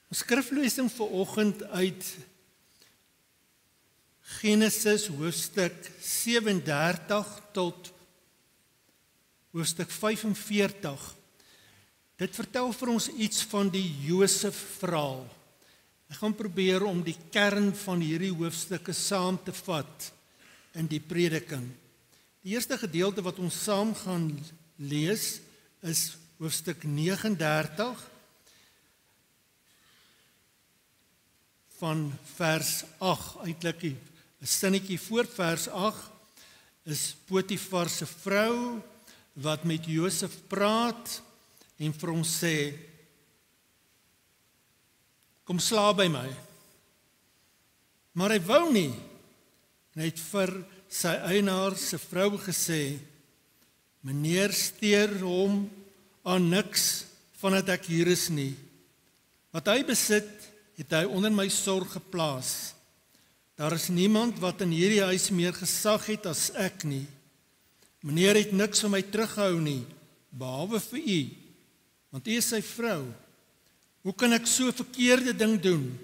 Ons skriflesing vanoggend uit Genesis hoofstuk 37 tot hoofstuk 45. Dit vertel vir ons iets van die Josef verhaal. Ek gaan probeer om die kern van hierdie hoofstukke saam te vat in die prediking. Die eerste gedeelte wat ons saam gaan lees is hoofstuk 39 van vers 8, eintlik 'n sinnetjie voor vers 8 is Potifar se vrou wat met Josef praat en vir hom sê, kom slaap by my. Maar hy wou nie. En hy het vir sy eienaar se vrou gesê, meneer steur hom aan niks vandat ek hier is nie. Wat hy besit, het hy onder my sorg geplaas. Daar is niemand wat in hierdie huis meer gesag het as ek nie. Meneer het niks van my teruggehou nie, behalwe vir u, want u is sy vrou. Hoe kan ek so 'n verkeerde ding doen?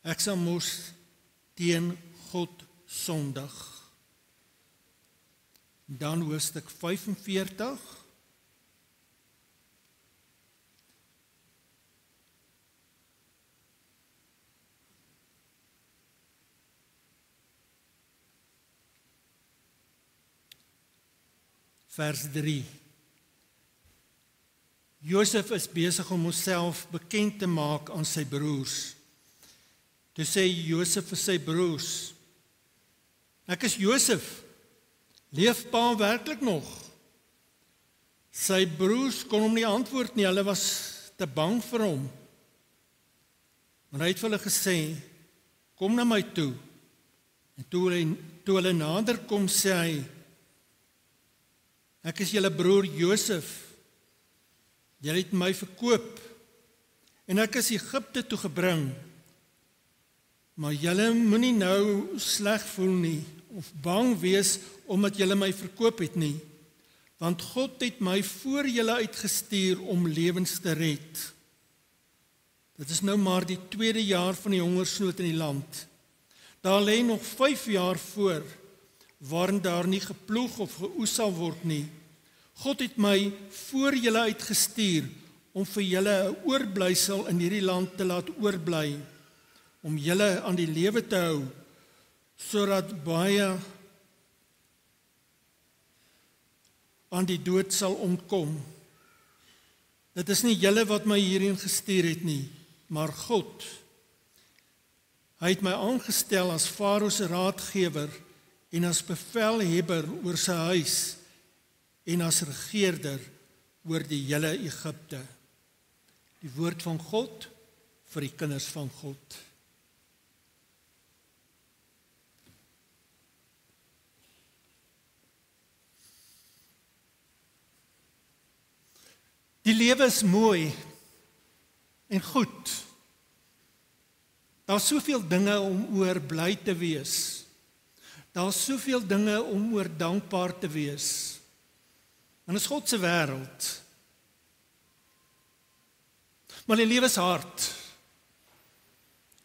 Ek sal mos teen God sondig. Dan hoofstuk 45. Vers 3. Josef is besig om homself bekend te maak aan sy broers. Toe sê Josef vir sy broers, ek is Josef, leef pa werklik nog? Sy broers kon hom nie antwoord nie, hulle was te bang vir hom. Maar hy het vir hulle gesê, kom na my toe. En toe hulle nader kom, sê hy, ek is julle broer Josef. Julle het my verkoop en ek is Egipte toe gebring. Maar julle moenie nou sleg voel nie of bang wees omdat julle my verkoop het nie, want God het my voor julle uitgestuur om lewens te red. Dit is nou maar die 2de jaar van die hongersnood in die land. Daar lê nog 5 jaar voor, waarin daar nie geploeg of geoes sal word nie. God het my voor julle uitgestuur om vir julle 'n oorblysel in hierdie land te laat oorbly, om julle aan die lewe te hou, sodat baie aan die dood sal ontkom. Dit is nie julle wat my hierheen gestuur het nie, maar God. Hy het my aangestel as Farao se raadgewer en as bevelhebber oor sy huis en as regeerder oor die hele Egipte. Die woord van God vir die kinders van God. Die lewe is mooi en goed. Daar's soveel dinge om oor bly te wees. Daar's soveel dinge om oor dankbaar te wees. En is God se wêreld. Maar die lewe is hard.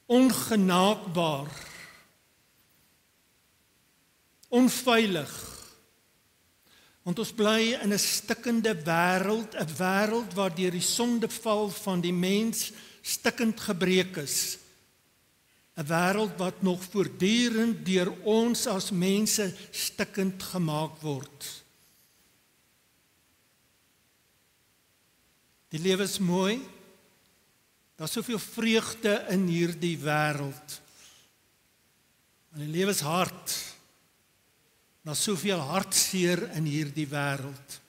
Ongenaakbaar. Onveilig. Want ons bly in 'n stikkende wêreld, 'n wêreld waar deur die sondeval van die mens stikkend gebreek is. 'n Wêreld wat nog voortdurend deur ons as mense stikkend gemaak word. Die lewe is mooi. Daar's soveel vreugde in hierdie wêreld. Maar die lewe is hard. Daar's soveel hartseer in hierdie wêreld.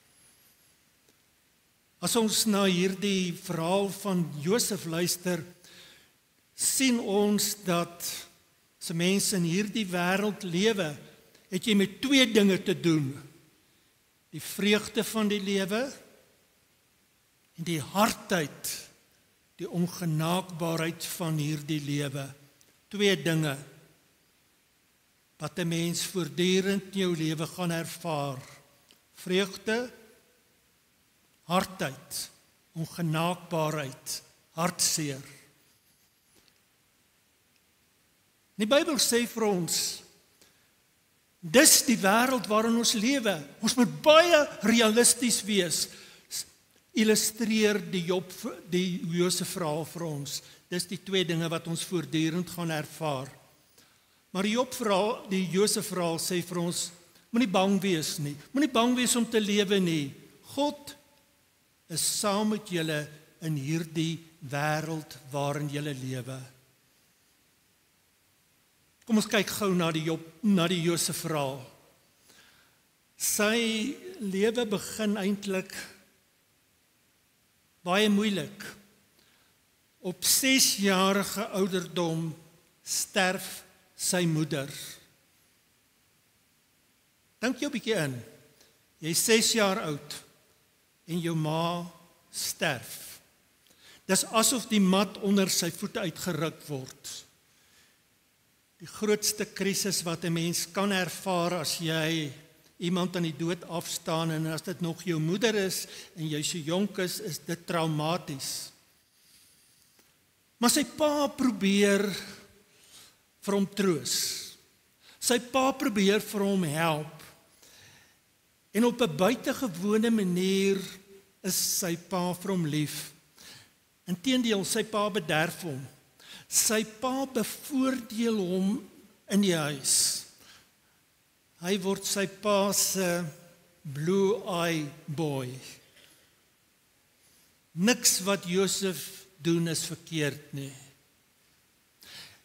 As ons na hierdie verhaal van Josef luister, sien ons dat as 'n mens in hierdie wêreld lewe, het jy met 2 dinge te doen. Die vreugde van die lewe en die hardheid, die ongenaakbaarheid van hierdie lewe. 2 dinge wat 'n mens voortdurend in jou lewe gaan ervaar. Vreugde, hardheid, ongenaakbaarheid, hartseer. Die Bybel sê vir ons, dis die wêreld waarin ons lewe. Ons moet baie realisties wees. Illustreer die Josef verhaal vir ons. Dis die twee dinge wat ons voortdurend gaan ervaar. Maar die Josef verhaal sê vir ons, moenie bang wees nie. Moenie bang wees om te lewe nie. God is saam met julle in hierdie wêreld waarin julle lewe. Kom ons kyk gou na die Josef verhaal. Sy lewe begin eintlik baie moeilik. Op 6-jarige ouderdom sterf sy moeder. Dink jou 'n bietjie in. Jy is 6 jaar oud en jou ma sterf. Dis asof die mat onder sy voete uitgeruk word. Die grootste krisis wat 'n mens kan ervaar as jy iemand aan die dood afstaan en as dit nog jou moeder is en jy so jonk is dit traumaties. Maar sy pa probeer vir hom troos. Sy pa probeer vir hom help. En op 'n buitengewone manier is sy pa vir hom lief. Inteendeel, sy pa bederf hom. Sy pa bevoordeel hom in die huis. Hy word sy pa se blue-eye boy. Niks wat Josef doen is verkeerd nie.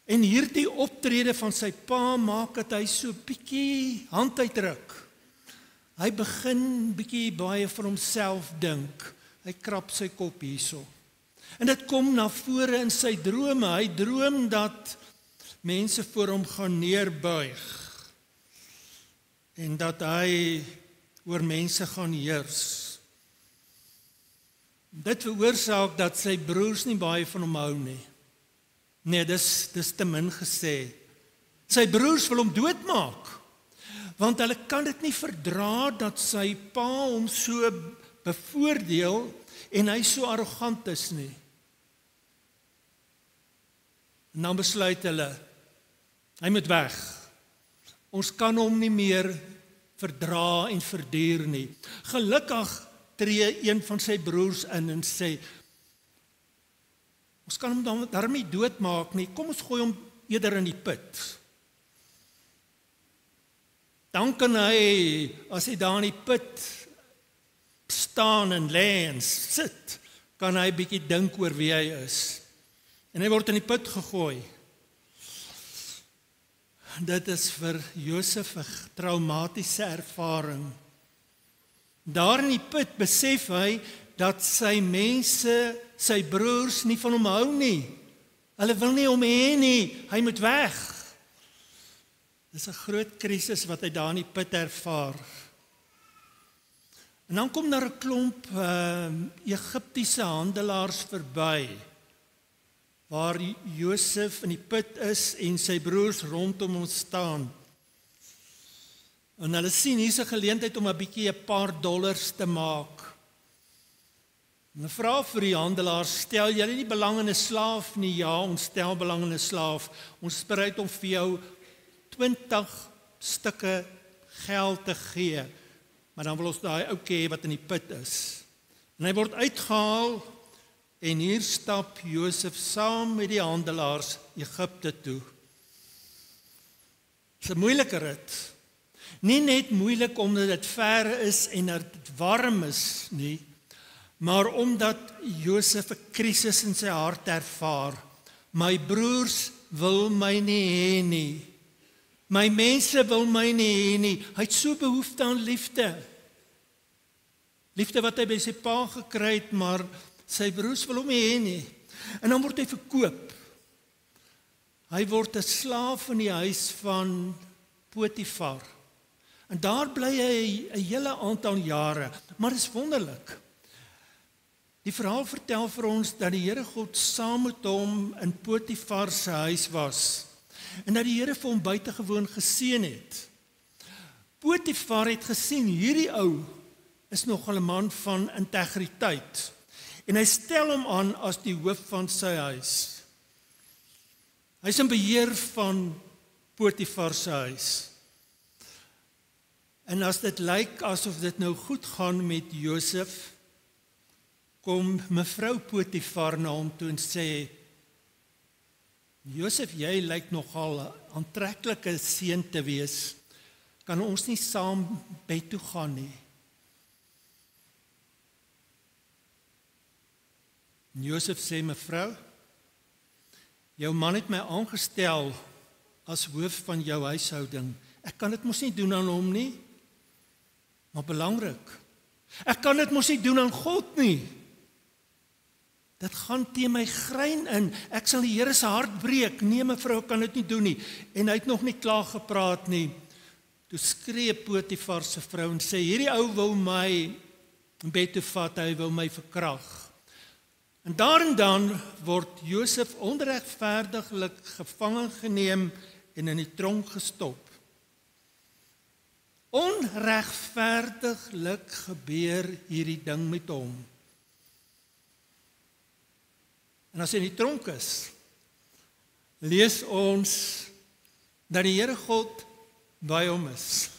En hierdie optrede van sy pa maak dat hy so bietjie hand uitdruk. Hy begin bietjie baie vir homself dink. Hy krap sy kop hierso. En dit kom na vore in sy drome. Hy droom dat mense voor hom gaan neerbuig. En dat hy oor mense gaan heers. Dit veroorsaak dat sy broers nie baie van hom hou nie. Nee, dis te min gesê. Sy broers wil hom doodmaak. Want hulle kan dit nie verdra dat sy pa hom so bevoordeel en hy so arrogant is nie. En dan besluit hulle, hy moet weg. Ons kan hom nie meer verdra en verduur nie. Gelukkig tree een van sy broers in en sê, ons kan hom daarmee doodmaak nie, kom ons gooi hom eerder in die put. Dan kan hy, as hy daar in die put staan en lê en sit, kan hy bietjie dink oor wie hy is. En hy word in die put gegooi. Dit is vir Josef 'n traumatiese ervaring. Daar in die put besef hy dat sy mense, sy broers nie van hom hou nie. Hulle wil nie hom hê nie, hy moet weg. Dis 'n groot krisis wat hy daar in die put ervaar. En dan kom daar 'n klomp Egiptiese handelaars verby, waar Josef in die put is en sy broers rondom hom staan. En hulle sien hier's 'n geleentheid om 'n paar dollars te maak. En hulle vra vir die handelaars, stel julle nie belang in 'n slaaf nie? Ja, ons stel belang in 'n slaaf. Ons is bereid om vir jou 20 stukke geld te gee. Maar dan wil ons daai ouetjie hê wat in die put is. En hy word uitgehaal en hier stap Josef saam met die handelaars Egipte toe. Dit is 'n moeilike rit. Nie net moeilik omdat dit ver is en dat dit warm is nie, maar omdat Josef 'n krisis in sy hart ervaar. My broers wil my nie hê nie. My mense wil my nie hê nie. Hy het so behoefte aan liefde. Liefde wat hy by sy pa gekry het, maar sy broers wil hom nie hê nie. En dan word hy verkoop. Hy word 'n slaaf in die huis van Potifar. En daar bly hy 'n hele aantal jare. Maar dit is wonderlik. Die verhaal vertel vir ons dat die Here God saam met hom in Potifar se huis was. En dat die Here vir hom buitengewoon geseën het. Potifar het gesien, hierdie ou is nogal 'n man van integriteit. En hy stel hom aan as die hoof van sy huis. Hy's in beheer van Potifar se huis. En as dit lyk asof dit nou goed gaan met Josef, kom mevrou Potifar na hom toe en sê, Josef, jy lyk nogal 'n aantreklike seun te wees. Kan ons nie saam bed toe gaan nie? En Josef sê, mevrou, jou man het my aangestel as hoof van jou huishouding. Ek kan dit mos nie doen aan hom nie. Maar belangrik, ek kan dit mos nie doen aan God nie. Dit gaan teen my grein in. Ek sal die Here se hart breek. Nee, mevrou, kan dit nie doen nie. En hy het nog nie klaar gepraat nie. Toe skree Potifar se vrou en sê, hierdie ou wil my in bed toe vat, hy wil my verkrag. En dan word Josef onregverdiglik gevange geneem en in die tronk gestop. Onregverdiglik gebeur hierdie ding met hom. En as hy in die tronk is, lees ons dat die Here God by hom is.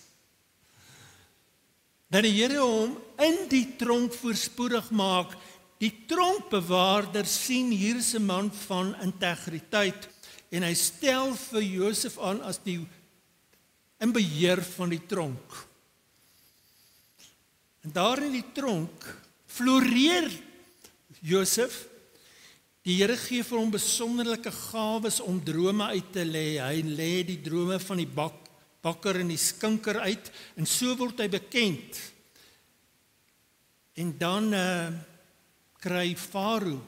Dat die Here hom in die tronk voorspoedig maak. Die tronkbewaarder sien hier is 'n man van integriteit en hy stel vir Josef aan as die in beheer van die tronk. En daar in die tronk floreer Josef. Die Here gee vir hom besonderlike gawes om drome uit te lê. Hy lê die drome van die bakker en die skinker uit en so word hy bekend. En dan kry Farao,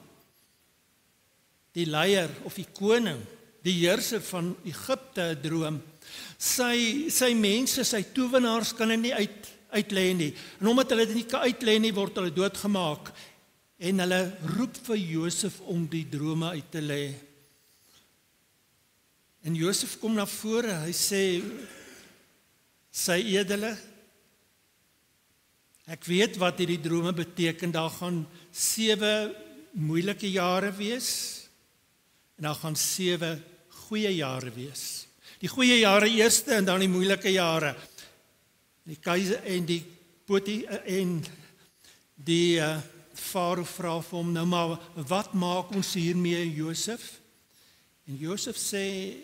die leier of die koning, die heerser van Egipte 'n droom. Sy mense, sy towenaars kan dit nie uitlê nie. En omdat hulle dit nie kan uitlê nie, word hulle doodgemaak. En hulle roep vir Josef om die drome uit te lê. En Josef kom na vore, hy sê, sy edele, ek weet wat hierdie drome beteken, daar gaan 7 moeilike jare wees, en daar gaan 7 goeie jare wees. Die goeie jare eerste en dan die moeilike jare. Die keiser en die Farao vra vir hom, nou maar, wat maak ons hiermee, Josef? En Josef sê,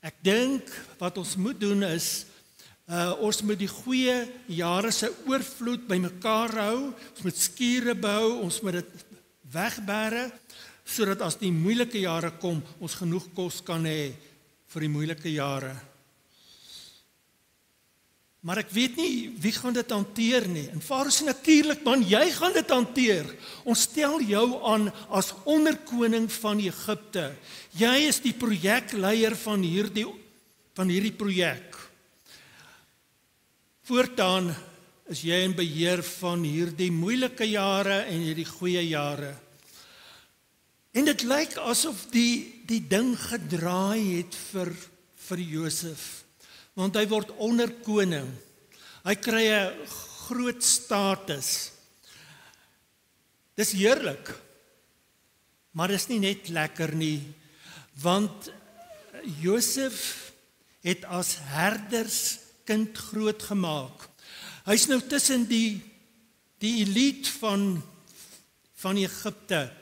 ek dink wat ons moet doen is, ons moet die goeie jare se oorvloed bymekaar hou, ons moet skure bou, ons moet dit wegbere, sodat as die moeilike jare kom, ons genoeg kos kan hê vir die moeilike jare. Maar ek weet nie, wie gaan dit hanteer nie. En Farao sê natuurlik, man, jy gaan dit hanteer. Ons stel jou aan as onderkoning van Egipte. Jy is die projekleier van hierdie projek. Voortaan is jy in beheer van hierdie moeilike jare en hierdie goeie jare. En dit lyk asof die ding gedraai het vir Josef. Want hy word onderkoning. Hy kry 'n groot status. Dis heerlik. Maar dis nie net lekker nie, want Josef het as herderskind grootgemaak. Hy's nou tussen die elite van Egipte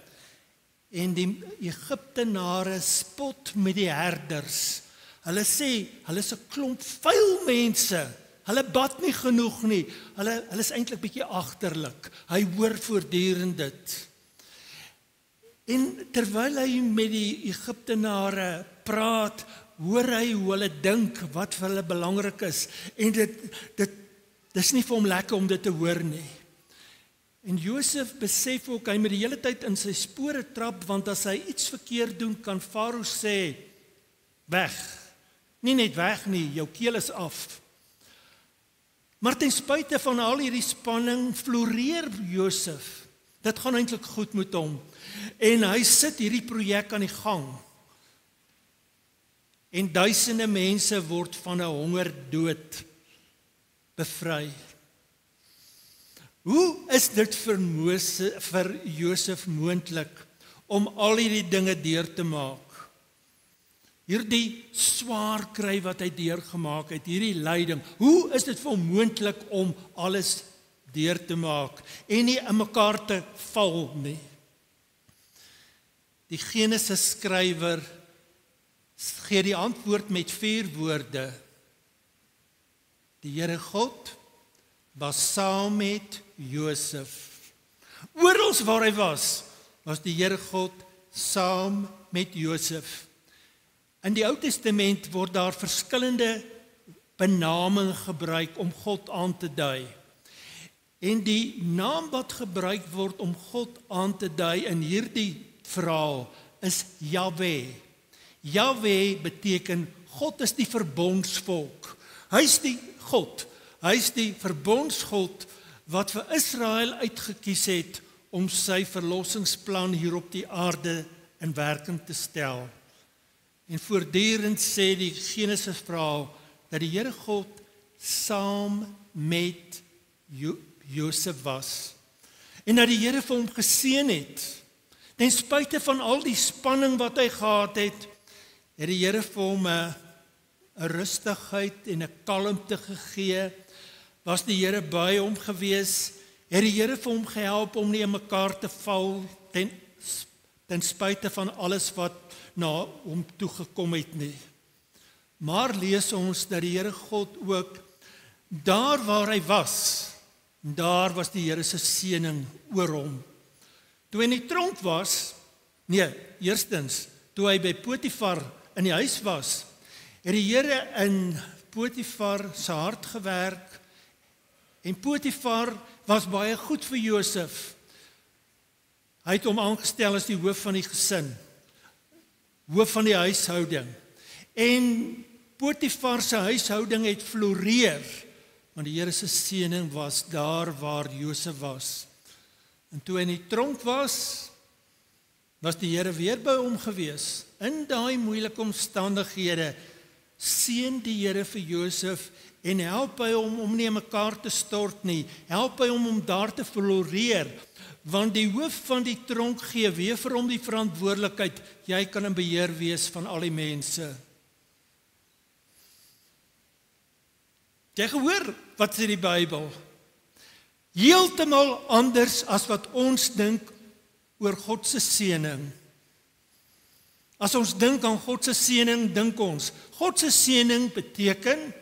en die Egiptenare spot met die herders. Hulle sê, hulle is 'n klomp vuil mense. Hulle bad nie genoeg nie. Hulle is eintlik bietjie agterlik. Hy hoor voortdurend dit. En terwyl hy met die Egiptenare praat, hoor hy hoe hulle dink wat vir hulle belangrik is. En dis nie vir hom lekker om dit te hoor nie. En Josef besef ook, hy moet die hele tyd in sy spore trap, want as hy iets verkeerd doen, kan Farao sê, weg. Nie net weg nie, jou keel is af. Maar ten spyte van al hierdie spanning, floreer Josef. Dit gaan eintlik goed met hom. En hy sit hierdie projek aan die gang. En duisende mense word van 'n hongerdood bevry. Hoe is dit vir Josef moontlik om al hierdie dinge deur te maak. Hierdie swaar kry wat hy deurgemaak het, hierdie lyding, hoe is dit vir hom moontlik om alles deur te maak en nie in mekaar te val nie? Die Genesis skrywer gee die antwoord met 4 woorde. Die Here God was saam met Josef. Oral waar hy was die Here God saam met Josef. In die Ou Testament word daar verskillende benaming gebruik om God aan te dui. En die naam wat gebruik word om God aan te dui in hierdie verhaal is Jahwe. Jahwe beteken God is die verbondsvolk. Hy is die God. Hy is die verbondsgod wat vir Israel uitgekies het om sy verlossingsplan hier op die aarde in werking te stel. En voortdurend sê die Genesis verhaal dat die Here God saam met Josef was. En dat die Here vir hom geseën het. Ten spyte van al die spanning wat hy gehad het die Here vir hom 'n rustigheid en 'n kalmte gegee. Was die Here by hom gewees? Het die Here vir hom gehelp om nie in mekaar te val ten spyte van alles wat na hom toe gekom het nie. Maar lees ons dat die Here God ook daar waar hy was, daar was die Here se seëning oor hom. Toe hy in die tronk was, eerstens, toe hy by Potifar in die huis was, het die Here in Potifar se hart gewerk en Potifar was baie goed vir Josef. Hy het hom aangestel as die hoof van die gesin, hoof van die huishouding. En Potifar se huishouding het floreer, want die Here se seëning was daar waar Josef was. En toe hy in die tronk was die Here weer by hom gewees. In daai moeilike omstandighede seën die Here vir Josef en help hy hom om nie in mekaar te stort nie. Help hy hom om daar te floreer, want die hoof van die tronk gee weer vir hom die verantwoordelikheid. Jy kan in beheer wees van al die mense. Jy gehoor wat sê die Bybel? Heeltemal anders as wat ons dink oor God se seëning. As ons dink aan God se seëning, dink ons, God se seëning beteken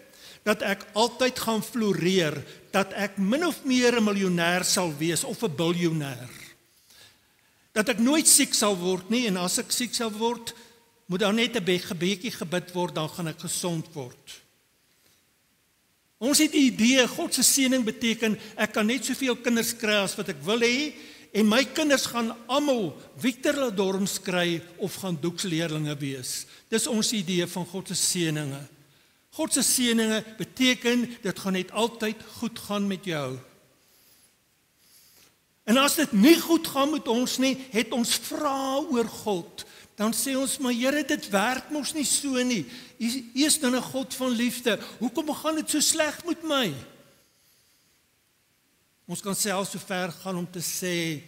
dat ek altyd gaan floreer, dat ek min of meer 'n miljonair sal wees of 'n biljoenêr. Dat ek nooit siek sal word nie, en as ek siek sal word, moet daar net 'n gebedjie gebid word, dan gaan ek gesond word. Ons het die idee, God se seëning beteken, ek kan net soveel kinders kry as wat ek wil hê, en my kinders gaan almal Victor Ladorms kry of gaan doeksleerlinge wees. Dis ons idee van God se seëninge. God se seëninge beteken, dit gaan net altyd goed gaan met jou. En as dit nie goed gaan met ons nie, het ons vra oor God. Dan sê ons, maar Here, dit werk mos nie so nie. U is dan 'n God van liefde. Hoekom gaan dit so sleg met my? Ons kan selfs so ver gaan om te sê,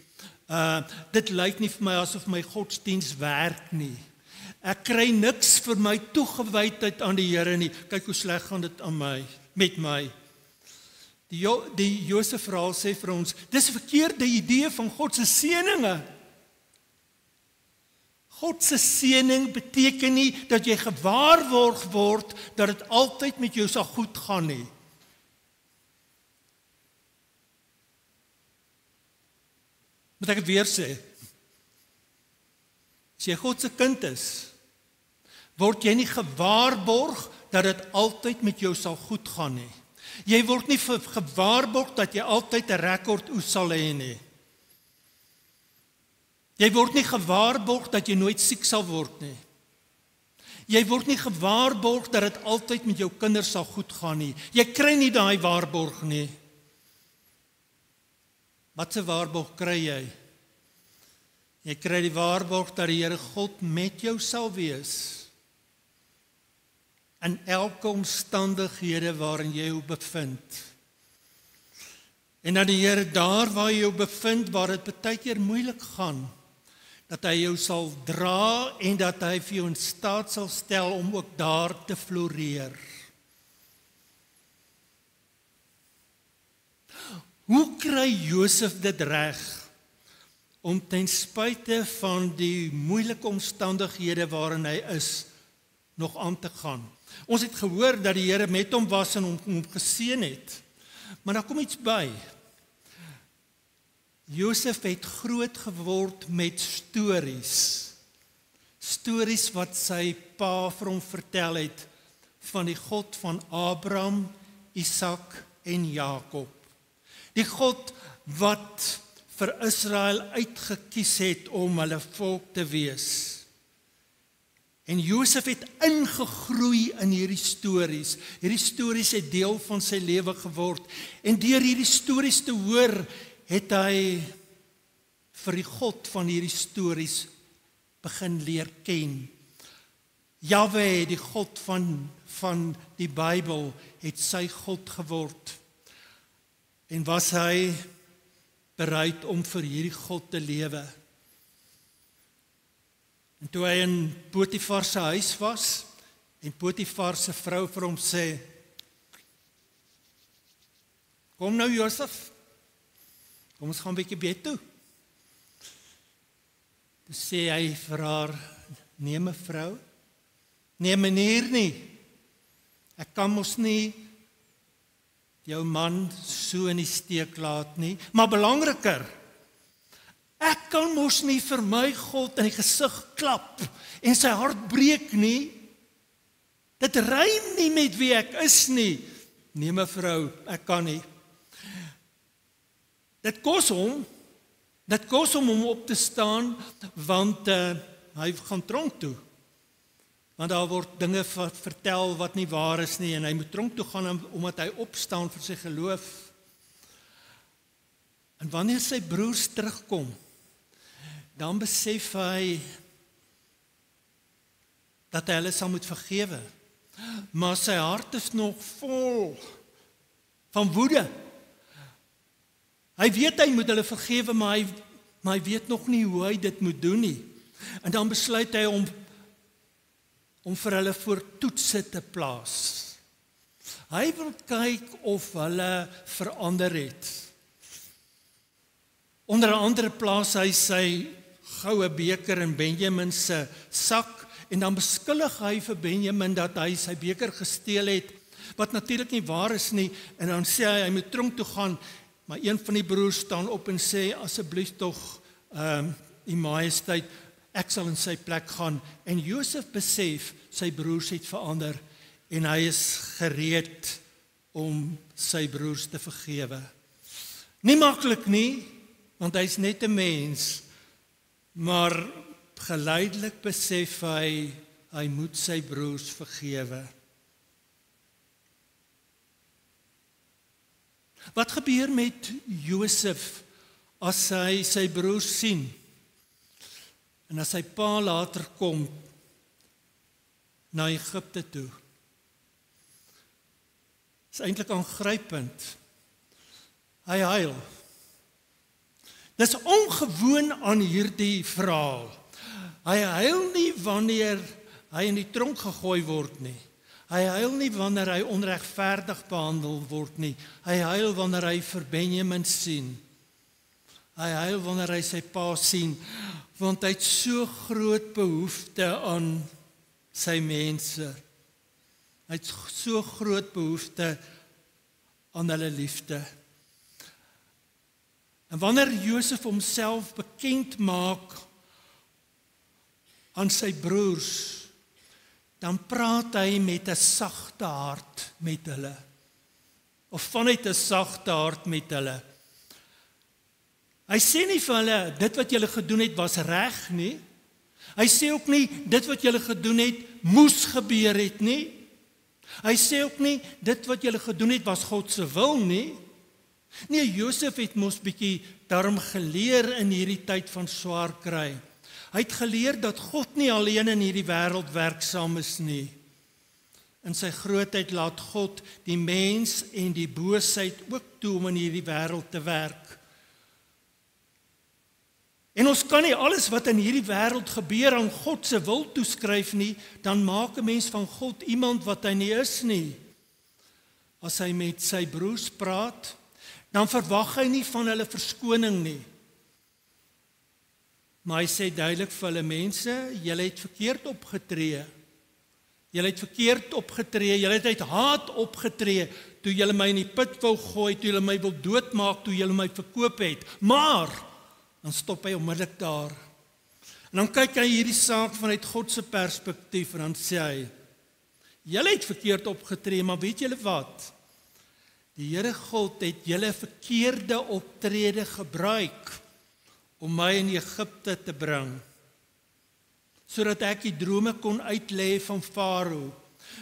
dit lyk nie vir my asof my godsdiens werk nie. Ek kry niks vir my toegewydheid aan die Here nie. Kyk hoe sleg gaan dit met my. Die Josef verhaal sê vir ons, dis 'n verkeerde idee van God se seëninge. God se seëning beteken nie dat jy gewaarborg word dat dit altyd met jou sal goed gaan nie. Moet ek dit weer sê? As jy God se kind is, word jy nie gewaarborg dat dit altyd met jou sal goed gaan nie. Jy word nie gewaarborg dat jy altyd 'n rekord oes sal hê nie. Jy word nie gewaarborg dat jy nooit siek sal word nie. Jy word nie gewaarborg dat dit altyd met jou kinders sal goed gaan nie. Jy kry nie daai waarborg nie. Wat 'n waarborg kry jy? Jy kry die waarborg dat die Here God met jou sal wees in elke omstandighede waarin jy jou bevind. En dat die Here daar waar jy jou bevind, waar dit baie keer moeilik gaan, dat hy jou sal dra en dat hy vir jou in staat sal stel om ook daar te floreer. Hoe kry Josef dit reg om ten spyte van die moeilike omstandighede waarin hy is, nog aan te gaan? Ons het gehoor dat die Here met hom was en hom geseën het, maar daar kom iets by. Josef het groot geword met stories. Stories wat sy pa vir hom vertel het van die God van Abraham, Isak en Jakob. Die God wat vir Israel uitgekies het om hulle volk te wees. En Josef het ingegroei in hierdie stories. Hierdie stories het deel van sy lewe geword. En deur hierdie stories te hoor, het hy vir die God van hierdie stories begin leer ken. Jahwe, die God van die Bybel, het sy God geword. En was hy bereid om vir hierdie God te lewe. En toe hy in Potifar se huis was, en Potifar se vrou vir hom sê, kom nou Josef, kom ons gaan 'n bietjie bed toe. Toe sê hy vir haar, nee mevrou, nee meneer nie, ek kan mos nie jou man so in die steek laat nie, maar belangriker, ek kan mos nie vir my God in die gesig klap en sy hart breek nie. Dit rym nie met wie ek is nie. Nee mevrou, ek kan nie. Dit kos hom om op te staan, want hy gaan tronk toe. Want daar word dinge vertel wat nie waar is nie, en hy moet tronk toe gaan omdat hy opstaan vir sy geloof. En wanneer sy broers terugkom, dan besef hy dat hy hulle sal moet vergewe. Maar sy hart is nog vol van woede. Hy weet hy moet hulle vergewe, maar hy weet nog nie hoe hy dit moet doen nie. En dan besluit hy om vir hulle voor toetse te plaas. Hy wil kyk of hulle verander het. Onder 'n ander plaas hy sy goue beker in Benjamin se sak, en dan beskuldig hy vir Benjamin dat hy sy beker gesteel het, wat natuurlik nie waar is nie, en dan sê hy moet tronk toe gaan, maar een van die broers staan op en sê, asseblief tog, U Majesteit, ek sal in sy plek gaan. En Josef besef, sy broers het verander, en hy is gereed om sy broers te vergewe. Nie maklik nie, want hy is net 'n mens, maar geleidelik besef hy moet sy broers vergewe. Wat gebeur met Josef as hy sy broers sien? En as sy pa later kom na Egipte toe? Is eintlik aangrypend. Hy huil. Dis ongewoon aan hierdie verhaal. Hy huil nie wanneer hy in die tronk gegooi word nie. Hy huil nie wanneer hy onregverdig behandel word nie. Hy huil wanneer hy vir Benjamin sien. Hy huil wanneer hy sy pa sien, want hy het so groot behoefte aan sy mense. Hy het so groot behoefte aan hulle liefde. En wanneer Josef homself bekend maak aan sy broers, dan praat hy met 'n sagte hart met hulle. Of vanuit 'n sagte hart met hulle. Hy sê nie vir hulle, dit wat julle gedoen het was reg nie. Hy sê ook nie, dit wat julle gedoen het moes gebeur het nie. Hy sê ook nie, dit wat julle gedoen het was God se wil nie. Nee, Josef het mos bietjie daarom geleer in hierdie tyd van swaar kry. Hy het geleer dat God nie alleen in hierdie wêreld werksaam is nie. In sy grootheid laat God die mens en die boosheid ook toe om in hierdie wêreld te werk. En ons kan nie alles wat in hierdie wêreld gebeur aan God se wil toeskryf nie, dan maak 'n mens van God iemand wat hy nie is nie. As hy met sy broers praat, dan verwag hy nie van hulle verskoning nie. Maar hy sê duidelik vir hulle mense, julle het verkeerd opgetree. Julle het verkeerd opgetree, julle het uit haat opgetree, toe julle my in die put wou gooi, toe julle my wil doodmaak, toe julle my verkoop het. Maar, dan stop hy onmiddellik daar. En dan kyk hy hierdie saak vanuit God se perspektief, en dan sê hy, julle het verkeerd opgetree, maar weet julle wat? Die Here God het julle verkeerde optrede gebruik, om my in Egipte te bring, sodat ek die drome kon uitlê van Farao,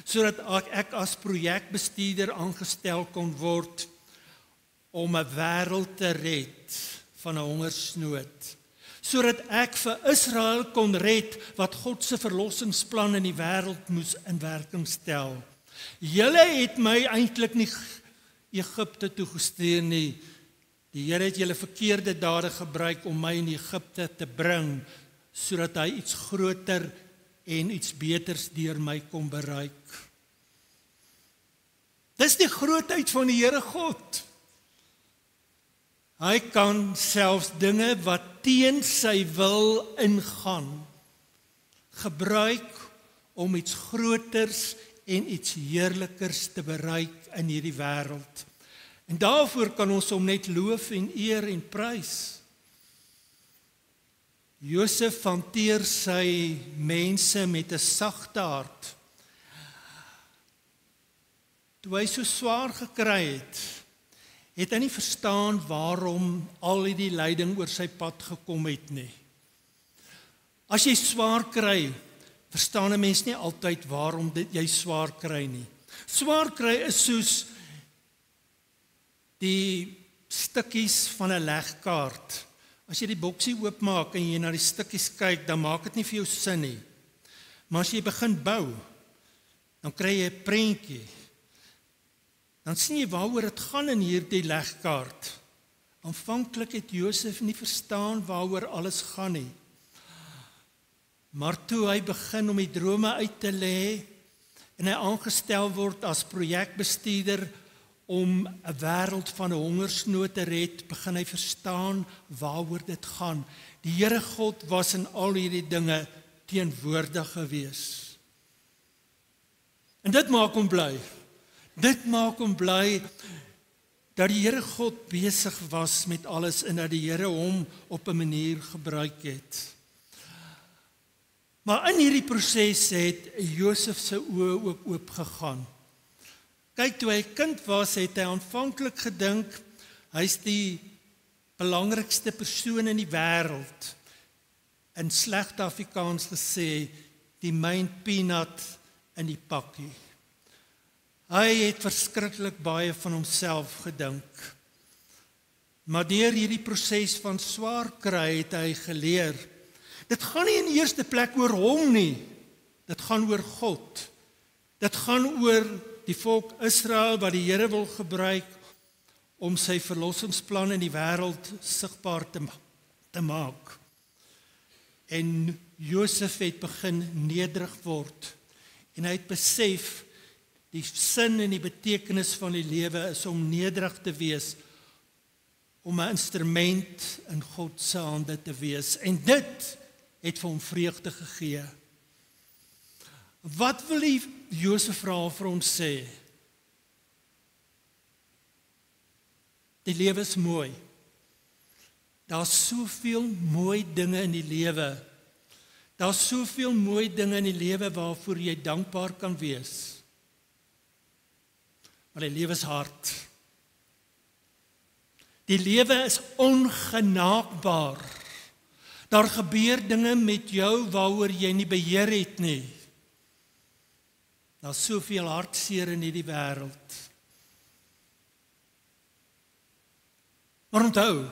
sodat ek as projekbestuurder aangestel kon word, om 'n wêreld te red van 'n hongersnood, sodat ek vir Israel kon red, wat God se verlossingsplan in die wêreld moes in werking stel. Julle het my eintlik nie Egipte toe gestuur nie. Die Here het julle verkeerde dade gebruik om my in Egipte te bring, sodat hy iets groter en iets beters deur my kon bereik. Dis die grootheid van die Here God. Hy kan selfs dinge wat teen sy wil ingaan, gebruik om iets groters en iets heerlikers te bereik in hierdie wêreld. En daarvoor kan ons hom net loof en eer en prys. Josef hanteer sy mense met 'n sagte hart. Toe hy so swaar gekry het hy nie verstaan waarom al die lyding oor sy pad gekom het nie. As jy swaar kry, verstaan 'n mens nie altyd waarom jy swaar kry nie. Swaar kry is soos die stukkies van 'n legkaart. As jy die boksie oopmaak en jy na die stukkies kyk, dan maak dit nie vir jou sin nie. Maar as jy begin bou, dan kry jy 'n prentjie. Dan sien jy waaroor dit gaan in hierdie legkaart. Aanvanklik het Josef nie verstaan waaroor alles gaan nie. Maar toe hy begin om die drome uit te lê en hy aangestel word as projekbestuurder om 'n wêreld van 'n hongersnood te red, begin hy verstaan waaroor dit gaan. Die Here God was in al hierdie dinge teenwoordig gewees. En dit maak hom bly. Dit maak hom bly dat die Here God besig was met alles en dat die Here hom op 'n manier gebruik het. Maar in hierdie proses het Josef se oë ook oopgegaan. Kyk, toe hy kind was, het hy aanvanklik gedink hy's die belangrikste persoon in die wêreld. In slegte Afrikaans gesê, die main peanut in die pakkie. Hy het verskriklik baie van homself gedink. Maar deur hierdie proses van swaar kry het hy geleer. Dit gaan nie in die eerste plek oor hom nie. Dit gaan oor God. Dit gaan oor die volk Israel wat die Here wil gebruik om sy verlossingsplan in die wêreld sigbaar te maak. En Josef het begin nederig word en hy het besef die sin en die betekenis van die lewe is om nederig te wees, om 'n instrument in God se hande te wees. En dit het vir hom vreugde gegee. Wat wil die Josef verhaal vir ons sê? Die lewe is mooi. Daar's soveel mooi dinge in die lewe. Daar's soveel mooi dinge in die lewe waarvoor jy dankbaar kan wees. Maar die lewe is hard. Die lewe is ongenaakbaar. Daar gebeur dinge met jou waaroor jy nie beheer het nie. Daar's soveel hartseer in hierdie wêreld. Maar onthou,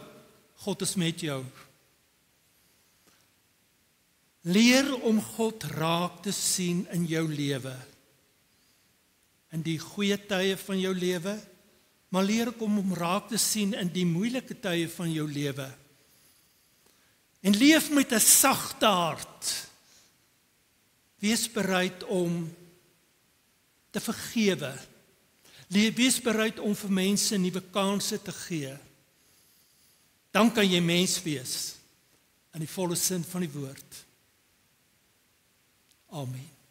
God is met jou. Leer om God raak te sien in jou lewe. In die goeie tye van jou lewe, maar leer ook om hom raak te sien in die moeilike tye van jou lewe. En leef met 'n sagte hart. Wees bereid om te vergewe. Wees bereid om vir mense nuwe kansse te gee. Dan kan jy mens wees in die volle sin van die woord. Amen.